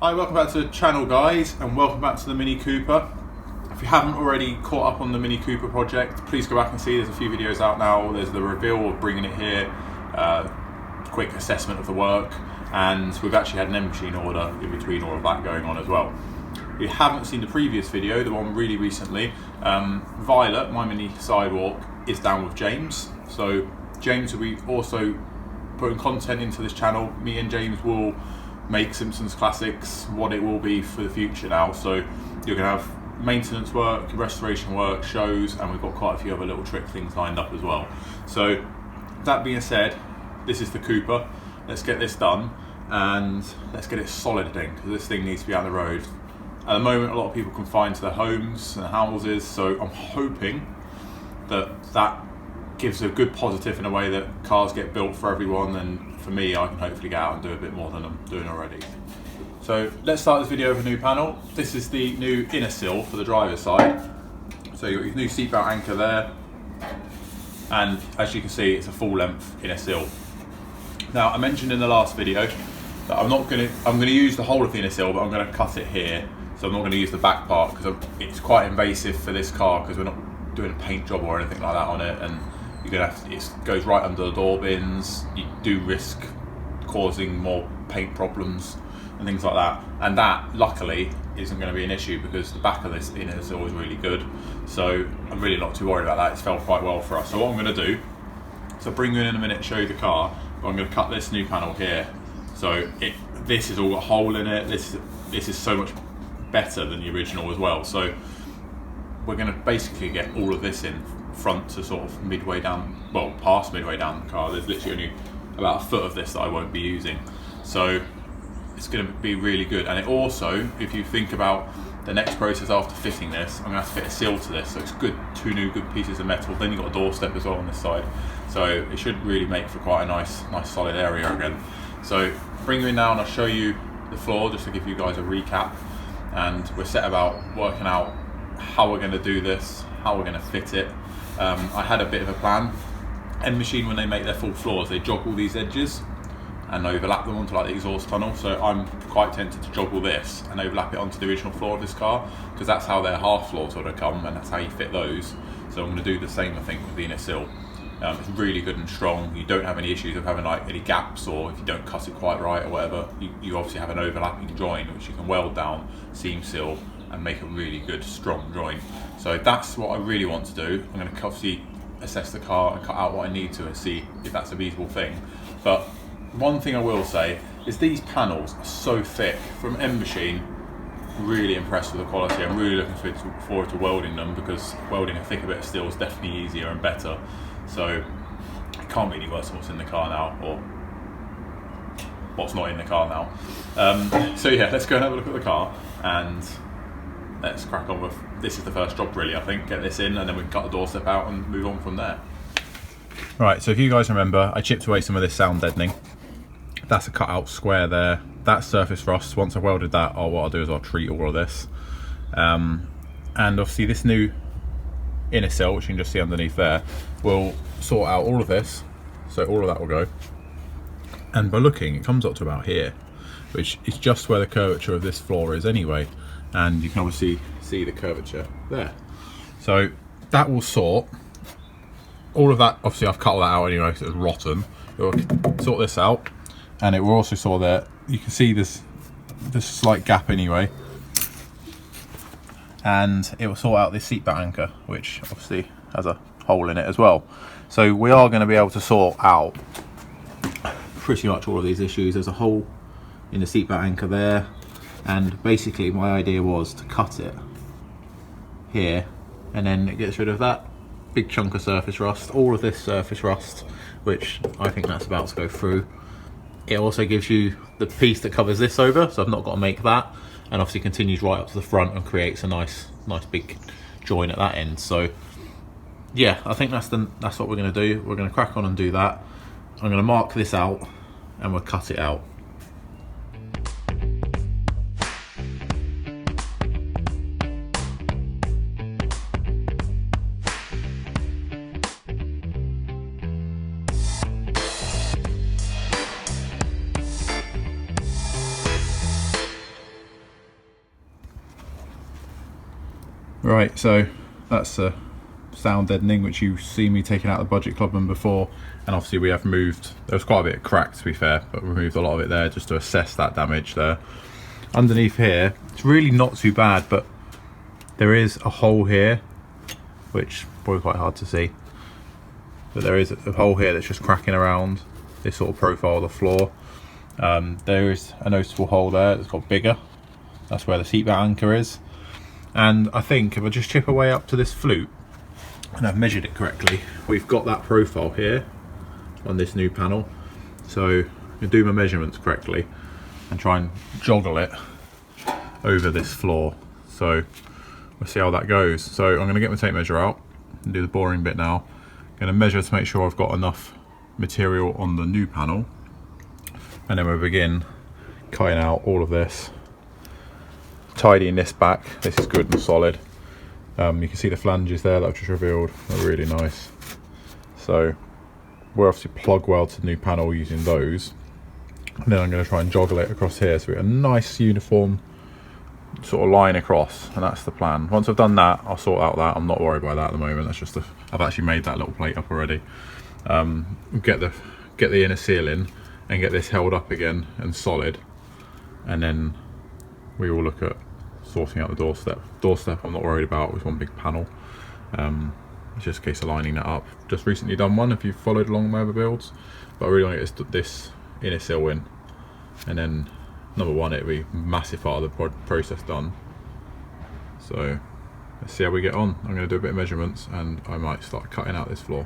Hi, welcome back to the channel guys, and welcome back to the Mini Cooper. If you haven't already caught up on the Mini Cooper project, please go back and see there's a few videos out now. There's the reveal of bringing it here, quick assessment of the work, and we've actually had an end machine order in between all of that going on as well. If you haven't seen the previous video, the one really recently, Violet, my mini sidewalk, is down with James. So James will be also putting content into this channel. Me and James will make Simpsons Classics what it will be for the future now. So you're going to have maintenance work, restoration work, shows, and we've got quite a few other little trick things lined up as well. So that being said, this is the Cooper. Let's get this done and let's get it solid then, because this thing needs to be out on the road. At the moment, a lot of people confine to their homes and houses, so I'm hoping that gives a good positive in a way that cars get built for everyone, and for me, I can hopefully get out and do a bit more than I'm doing already. So let's start this video with a new panel. This is the new inner sill for the driver's side. So you've got your new seatbelt anchor there, and as you can see, it's a full length inner sill. Now, I mentioned in the last video that I'm going to use the whole of the inner sill, but I'm going to cut it here. So I'm not going to use the back part because it's quite invasive for this car, because we're not doing a paint job or anything like that on it, and you're going to have to, it goes right under the door bins. You do risk causing more paint problems and things like that, and that luckily isn't going to be an issue because the back of this inner sill is really good, so I'm really not too worried about that. It's felt quite well for us. So what I'm going to do, so I'll bring you in a minute and show you the car, but I'm going to cut this new panel here. So this has all got a hole in it. This is so much better than the original as well. So we're going to basically get all of this in front to sort of midway down, well, past midway down the car. There's literally only about a foot of this that I won't be using, so it's going to be really good. And it also, if you think about the next process after fitting this, I'm going to have to fit a sill to this, so it's good, two new good pieces of metal. Then you've got a doorstep as well on this side, so it should really make for quite a nice solid area again. So bring you in now and I'll show you the floor just to give you guys a recap, and we're set about working out how we're going to do this, how we're going to fit it. I had a bit of a plan. End machine, when they make their full floors, they jog all these edges and overlap them onto like the exhaust tunnel. So I'm quite tempted to joggle this and overlap it onto the original floor of this car, because that's how their half floors would have come, and that's how you fit those. So I'm going to do the same, I think, with the inner sill. It's really good and strong. You don't have any issues of having like any gaps, or if you don't cut it quite right or whatever, you obviously have an overlapping joint which you can weld down, seam seal, and make a really good strong joint. So that's what I really want to do. I'm going to obviously assess the car and cut out what I need to and see if that's a feasible thing. But one thing I will say is these panels are so thick. From end machine, really impressed with the quality. I'm really looking forward to welding them, because welding a thicker bit of steel is definitely easier and better. So it can't be any worse than what's in the car now, or what's not in the car now. So yeah, let's go and have a look at the car and let's crack on with, this is the first job really, I think. Get this in and then we can cut the doorstep out and move on from there. Right, so if you guys remember, I chipped away some of this sound deadening. That's a cut out square there. That's surface rust. Once I've welded that, what I'll do is I'll treat all of this. And obviously this new inner sill, which you can just see underneath there, will sort out all of this. So all of that will go. And by looking, it comes up to about here, which is just where the curvature of this floor is anyway. And you can obviously see the curvature there. So that will sort all of that. Obviously I've cut all that out anyway because it's rotten. It will sort this out, and it will also sort that. You can see this slight gap anyway, and it will sort out this seatbelt anchor, which obviously has a hole in it as well. So we are going to be able to sort out pretty much all of these issues. There's a hole in the seatbelt anchor there, and basically my idea was to cut it here, and then it gets rid of that big chunk of surface rust, all of this surface rust, which I think that's about to go through. It also gives you the piece that covers this over, so I've not got to make that, and obviously continues right up to the front and creates a nice big join at that end. So yeah, I think that's what we're going to do. We're going to crack on and do that. I'm going to mark this out and we'll cut it out. Right, so that's a sound deadening, which you've seen me taking out the budget clubman before, and obviously we have moved, there was quite a bit of crack to be fair, but we removed a lot of it there just to assess that damage there. Underneath here, it's really not too bad, but there is a hole here, which probably quite hard to see, but there is a hole here that's just cracking around this sort of profile of the floor. There is a noticeable hole there that's got bigger, that's where the seatbelt anchor is. And I think if I just chip away up to this flute, and I've measured it correctly, we've got that profile here on this new panel. So I'm gonna do my measurements correctly and try and joggle it over this floor. So we'll see how that goes. So I'm gonna get my tape measure out and do the boring bit now. I'm gonna measure to make sure I've got enough material on the new panel. And then we'll begin cutting out all of this, tidying this back. This is good and solid. You can see the flanges there that I've just revealed are really nice. So we're obviously plug weld to the new panel using those. And then I'm going to try and joggle it across here so we get a nice uniform sort of line across, and that's the plan. Once I've done that, I'll sort out that. I'm not worried by that at the moment. That's just I've actually made that little plate up already. Get the inner seal in and get this held up again and solid, and then we will look at sorting out the doorstep. I'm not worried about, with one big panel. It's just a case of lining that up. Just recently done one, if you've followed along my other builds, but I really want to get this inner sill in, and then number one, it'll be a massive part of the process done. So let's see how we get on. I'm going to do a bit of measurements and I might start cutting out this floor.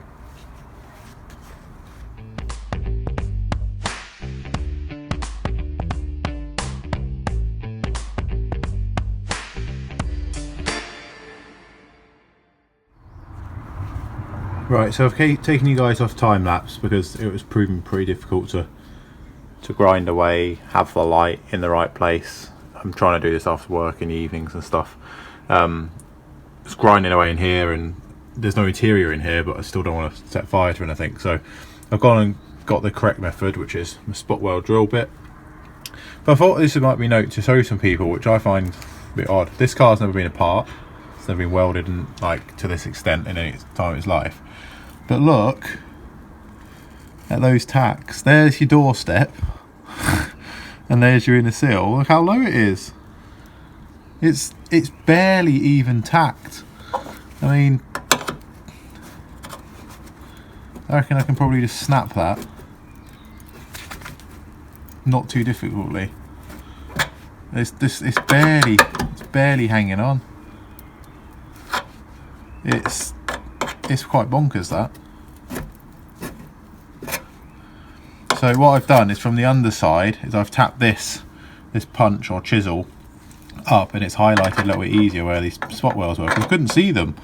Right, so I've taken you guys off time lapse because it was proving pretty difficult to grind away, have the light in the right place. I'm trying to do this after work in the evenings and stuff. It's grinding away in here, and there's no interior in here, but I still don't want to set fire to anything. So I've gone and got the correct method, which is my spot weld drill bit. But I thought this might be note to show some people, which I find a bit odd. This car's never been apart. It's never been welded in, like, to this extent in any time of its life. But look at those tacks. There's your doorstep, and there's your inner sill. Look how low it is. It's barely even tacked. I mean, I reckon I can probably just snap that, not too difficultly. It's barely hanging on. It's quite bonkers, that. So what I've done is, from the underside, is I've tapped this punch or chisel up, and it's highlighted a little bit easier where these spot welds were, because I couldn't see them.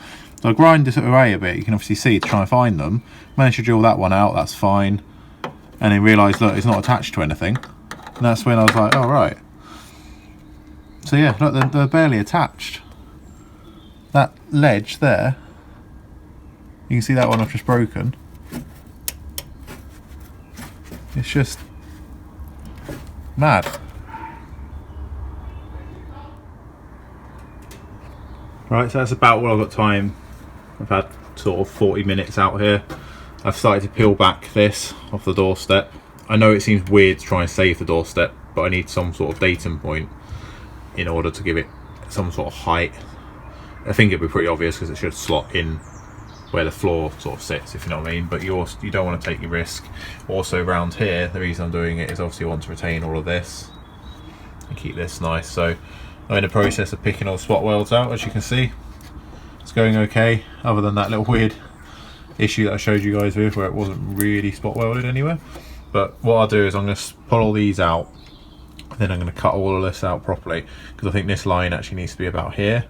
So I grind this away a bit, you can obviously see, to try and find them. Managed to drill that one out, that's fine. And then realised, look, it's not attached to anything. And that's when I was like, oh right. So yeah, look, they're barely attached. That ledge there, you can see that one I've just broken. It's just mad. Right, so that's about what I've got time. I've had sort of 40 minutes out here. I've started to peel back this off the doorstep. I know it seems weird to try and save the doorstep, but I need some sort of datum point in order to give it some sort of height. I think it'd be pretty obvious because it should slot in where the floor sort of sits, if you know what I mean, but you don't want to take your risk. Also around here, the reason I'm doing it is obviously I want to retain all of this and keep this nice. So I'm in the process of picking all the spot welds out. As you can see, it's going okay, other than that little weird issue that I showed you guys with where it wasn't really spot welded anywhere. But what I'll do is I'm going to pull all these out, and then I'm going to cut all of this out properly, because I think this line actually needs to be about here,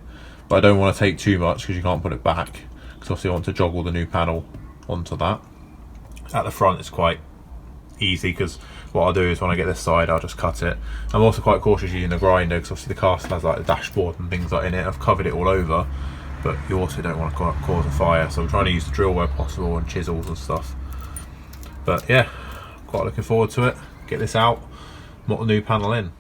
but I don't want to take too much because you can't put it back. Obviously I want to joggle the new panel onto that. At the front it's quite easy, because what I'll do is when I get this side I'll just cut it. I'm also quite cautious using the grinder, because obviously the car still has like the dashboard and things like in it. I've covered it all over, but you also don't want to cause a fire, so I'm trying to use the drill where possible and chisels and stuff. But yeah, quite looking forward to it. Get this out, put the new panel in.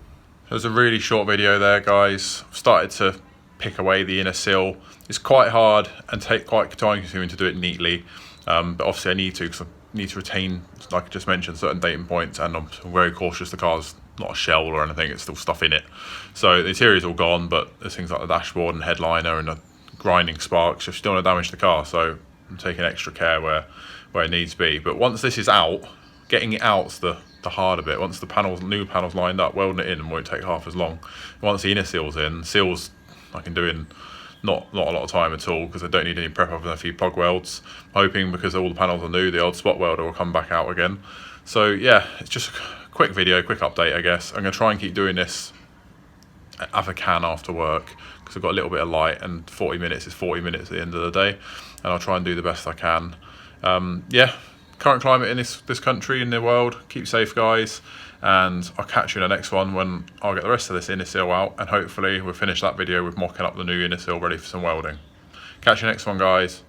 There's a really short video there, guys. I've started to pick away the inner sill. It's quite hard and quite time consuming to do it neatly, but obviously I need to, because I need to retain, like I just mentioned, certain dating points, and I'm very cautious the car's not a shell or anything, it's still stuff in it. So the interior's all gone, but there's things like the dashboard and headliner and the grinding sparks. If you don't want to damage the car, so I'm taking extra care where it needs to be. But once this is out, getting it out's the harder bit. Once the new panels lined up, welding it in won't take half as long. Once the inner seal's in, seals I can do in not a lot of time at all, because I don't need any prep other than a few plug welds. I'm hoping because all the panels are new, the old spot welder will come back out again. So yeah, it's just a quick video, quick update I guess. I'm going to try and keep doing this if I can after work, because I've got a little bit of light, and 40 minutes is 40 minutes at the end of the day, and I'll try and do the best I can. Yeah, current climate in this country, in the world. Keep safe, guys, and I'll catch you in the next one when I'll get the rest of this inner seal out, and hopefully we'll finish that video with mocking up the new inner seal ready for some welding. Catch you next one, guys.